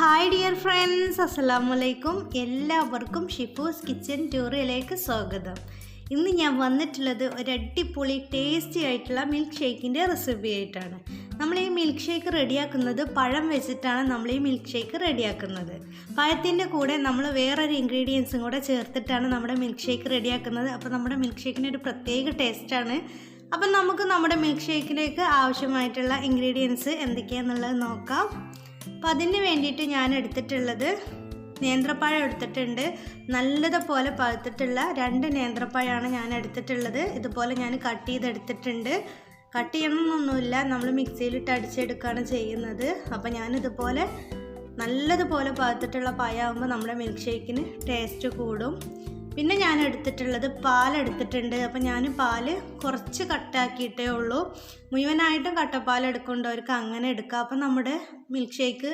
Hi dear friends, അസ്സലാമു അലൈക്കും. എല്ലാവർക്കും ഷിഫൂസ് കിച്ചൻ ടൂറിലേക്ക് സ്വാഗതം. ഇന്ന് ഞാൻ വന്നിട്ടുള്ളത് ഒരു അടിപൊളി ടേസ്റ്റി ആയിട്ടുള്ള മിൽക്ക് ഷേക്കിൻ്റെ റെസിപ്പി ആയിട്ടാണ്. നമ്മൾ ഈ മിൽക്ക് ഷേക്ക് റെഡിയാക്കുന്നത് പഴം വെച്ചിട്ടാണ്. നമ്മൾ ഈ മിൽക്ക് ഷേക്ക് റെഡിയാക്കുന്നത് പഴത്തിൻ്റെ കൂടെ നമ്മൾ വേറൊരു ഇൻഗ്രീഡിയൻസും കൂടെ ചേർത്തിട്ടാണ് നമ്മുടെ മിൽക്ക് ഷേക്ക് റെഡിയാക്കുന്നത്. അപ്പോൾ നമ്മുടെ മിൽക്ക് ഷേക്കിന് ഒരു പ്രത്യേക ടേസ്റ്റാണ്. അപ്പം നമുക്ക് നമ്മുടെ മിൽക്ക് ഷേക്കിലേക്ക് ആവശ്യമായിട്ടുള്ള ഇൻഗ്രീഡിയൻസ് എന്തൊക്കെയാണെന്നുള്ളത് നോക്കാം. അപ്പോൾ അതിന് വേണ്ടിയിട്ട് ഞാൻ എടുത്തിട്ടുള്ളത് നേന്ത്രപ്പഴം എടുത്തിട്ടുണ്ട്. നല്ലതുപോലെ പഴുത്തിട്ടുള്ള 2 നേന്ത്രപ്പഴമാണ് ഞാൻ എടുത്തിട്ടുള്ളത്. ഇതുപോലെ ഞാൻ കട്ട് ചെയ്തെടുത്തിട്ടുണ്ട്. കട്ട് ചെയ്യണമെന്നൊന്നുമില്ല, നമ്മൾ മിക്സിയിലിട്ട് അടിച്ചെടുക്കുകയാണ് ചെയ്യുന്നത്. അപ്പോൾ ഞാനിതുപോലെ നല്ലതുപോലെ പഴുത്തിട്ടുള്ള പഴമാകുമ്പോൾ നമ്മുടെ മിൽക്ക് ഷേക്കിന് ടേസ്റ്റ് കൂടും. പിന്നെ ഞാൻ എടുത്തിട്ടുള്ളത് പാലെടുത്തിട്ടുണ്ട്. അപ്പോൾ ഞാൻ പാല് കുറച്ച് കട്ടാക്കിയിട്ടേ ഉള്ളൂ. മുഴുവനായിട്ടും കട്ടപ്പാൽ എടുക്കേണ്ടവർക്ക് അങ്ങനെ എടുക്കാം. അപ്പോൾ നമ്മുടെ മിൽക്ക് ഷേക്ക്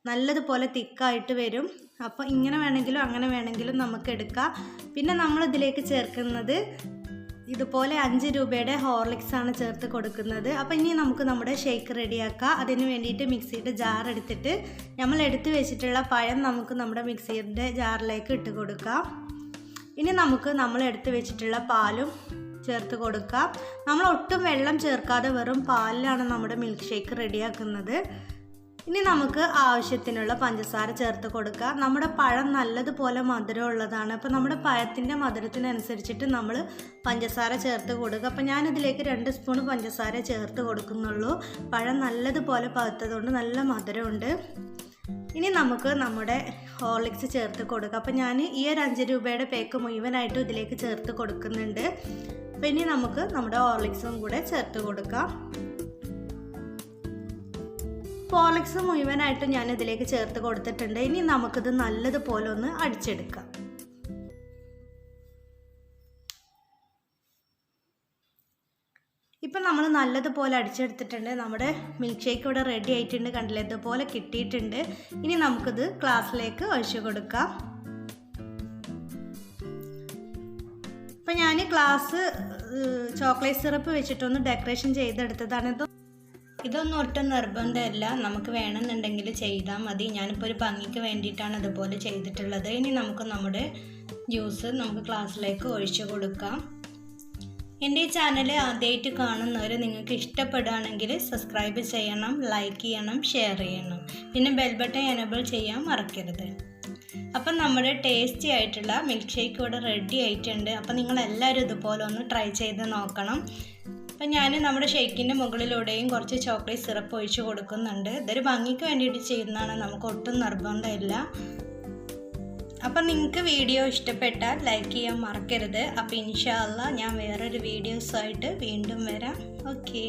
നല്ലതുപോലെ തിക്കായിട്ട് വരും. അപ്പോൾ ഇങ്ങനെ വേണമെങ്കിലും അങ്ങനെ വേണമെങ്കിലും നമുക്ക് എടുക്കാം. പിന്നെ നമ്മളിതിലേക്ക് ചേർക്കുന്നത് ഇതുപോലെ 5 രൂപയുടെ ഹോർലിക്സാണ് ചേർത്ത് കൊടുക്കുന്നത്. അപ്പോൾ ഇനി നമുക്ക് നമ്മുടെ ഷേക്ക് റെഡിയാക്കാം. അതിന് വേണ്ടിയിട്ട് മിക്സിയുടെ ജാർ എടുത്തിട്ട് നമ്മൾ എടുത്ത് വെച്ചിട്ടുള്ള പഴം നമുക്ക് നമ്മുടെ മിക്സിയുടെ ജാറിലേക്ക് ഇട്ട് കൊടുക്കാം. ഇനി നമുക്ക് നമ്മൾ എടുത്ത് വെച്ചിട്ടുള്ള പാലും ചേർത്ത് കൊടുക്കാം. നമ്മൾ ഒട്ടും വെള്ളം ചേർക്കാതെ വെറും പാലിലാണ് നമ്മുടെ മിൽക്ക് ഷേക്ക് റെഡിയാക്കുന്നത്. ഇനി നമുക്ക് ആവശ്യത്തിനുള്ള പഞ്ചസാര ചേർത്ത് കൊടുക്കാം. നമ്മുടെ പഴം നല്ലതുപോലെ മധുരമുള്ളതാണ്. അപ്പോൾ നമ്മുടെ പഴത്തിൻ്റെ മധുരത്തിനനുസരിച്ചിട്ട് നമ്മൾ പഞ്ചസാര ചേർത്ത് കൊടുക്കുക. അപ്പോൾ ഞാനിതിലേക്ക് 2 സ്പൂൺ പഞ്ചസാര ചേർത്ത് കൊടുക്കുന്നുള്ളൂ. പഴം നല്ലതുപോലെ പഴുത്തതുകൊണ്ട് നല്ല മധുരമുണ്ട്. ഇനി നമുക്ക് നമ്മുടെ ഹോർലിക്സ് ചേർത്ത് കൊടുക്കാം. അപ്പോൾ ഞാൻ ഈ ഒരു 5 രൂപയുടെ പേക്ക് മുഴുവനായിട്ടും ഇതിലേക്ക് ചേർത്ത് കൊടുക്കുന്നുണ്ട്. അപ്പോൾ ഇനി നമുക്ക് നമ്മുടെ ഹോർലിക്സും കൂടെ ചേർത്ത് കൊടുക്കാം. ഹോർലിക്സ് മുഴുവനായിട്ടും ഞാൻ ഇതിലേക്ക് ചേർത്ത് കൊടുത്തിട്ടുണ്ട്. ഇനി നമുക്കിത് നല്ലതുപോലെ ഒന്ന് അടിച്ചെടുക്കാം. ഇപ്പം നമ്മൾ നല്ലതുപോലെ അടിച്ചെടുത്തിട്ടുണ്ട്. നമ്മുടെ മിൽക്ക് ഷേക്ക് ഇവിടെ റെഡി ആയിട്ടുണ്ട്. കണ്ടില്ലേ, ഇതുപോലെ കിട്ടിയിട്ടുണ്ട്. ഇനി നമുക്കിത് ഗ്ലാസ്സിലേക്ക് ഒഴിച്ചു കൊടുക്കാം. അപ്പം ഞാൻ ഗ്ലാസ് ചോക്ലേറ്റ് സിറപ്പ് വെച്ചിട്ടൊന്ന് ഡെക്കറേഷൻ ചെയ്തെടുത്തതാണ്. ഇതൊന്നും ഒട്ടും നിർബന്ധമില്ല, നമുക്ക് വേണമെന്നുണ്ടെങ്കിൽ ചെയ്താൽ മതി. ഞാനിപ്പോൾ ഒരു ഭംഗിക്ക് വേണ്ടിയിട്ടാണ് ഇതുപോലെ ചെയ്തിട്ടുള്ളത്. ഇനി നമുക്ക് നമ്മുടെ ജ്യൂസ് നമുക്ക് ഗ്ലാസ്സിലേക്ക് ഒഴിച്ചു കൊടുക്കാം. എൻ്റെ ഈ ചാനൽ ആദ്യമായിട്ട് കാണുന്നവർ നിങ്ങൾക്ക് ഇഷ്ടപ്പെടുകയാണെങ്കിൽ സബ്സ്ക്രൈബ് ചെയ്യണം, ലൈക്ക് ചെയ്യണം, ഷെയർ ചെയ്യണം. പിന്നെ ബെൽ ബട്ടൺ എനേബിൾ ചെയ്യാൻ മറക്കരുത്. അപ്പം നമ്മുടെ ടേസ്റ്റി ആയിട്ടുള്ള മിൽക്ക് ഷേക്ക് ഇവിടെ റെഡി ആയിട്ടുണ്ട്. അപ്പം നിങ്ങളെല്ലാവരും ഇതുപോലെ ഒന്ന് ട്രൈ ചെയ്ത് നോക്കണം. അപ്പം ഞാൻ നമ്മുടെ ഷേക്കിൻ്റെ മുകളിലൂടെയും കുറച്ച് ചോക്ലേറ്റ് സിറപ്പ് ഒഴിച്ച് കൊടുക്കുന്നുണ്ട്. ഇതൊരു ഭംഗിക്ക് വേണ്ടിയിട്ട് ചെയ്യുന്നതാണ്, നമുക്ക് ഒട്ടും നിർബന്ധമില്ല. അപ്പം നിങ്ങൾക്ക് വീഡിയോ ഇഷ്ടപ്പെട്ടാൽ ലൈക്ക് ചെയ്യാൻ മറക്കരുത്. അപ്പോൾ ഇൻഷാ അല്ലാഹ് ഞാൻ വേറൊരു വീഡിയോസായിട്ട് വീണ്ടും വരാം. ഓക്കേ.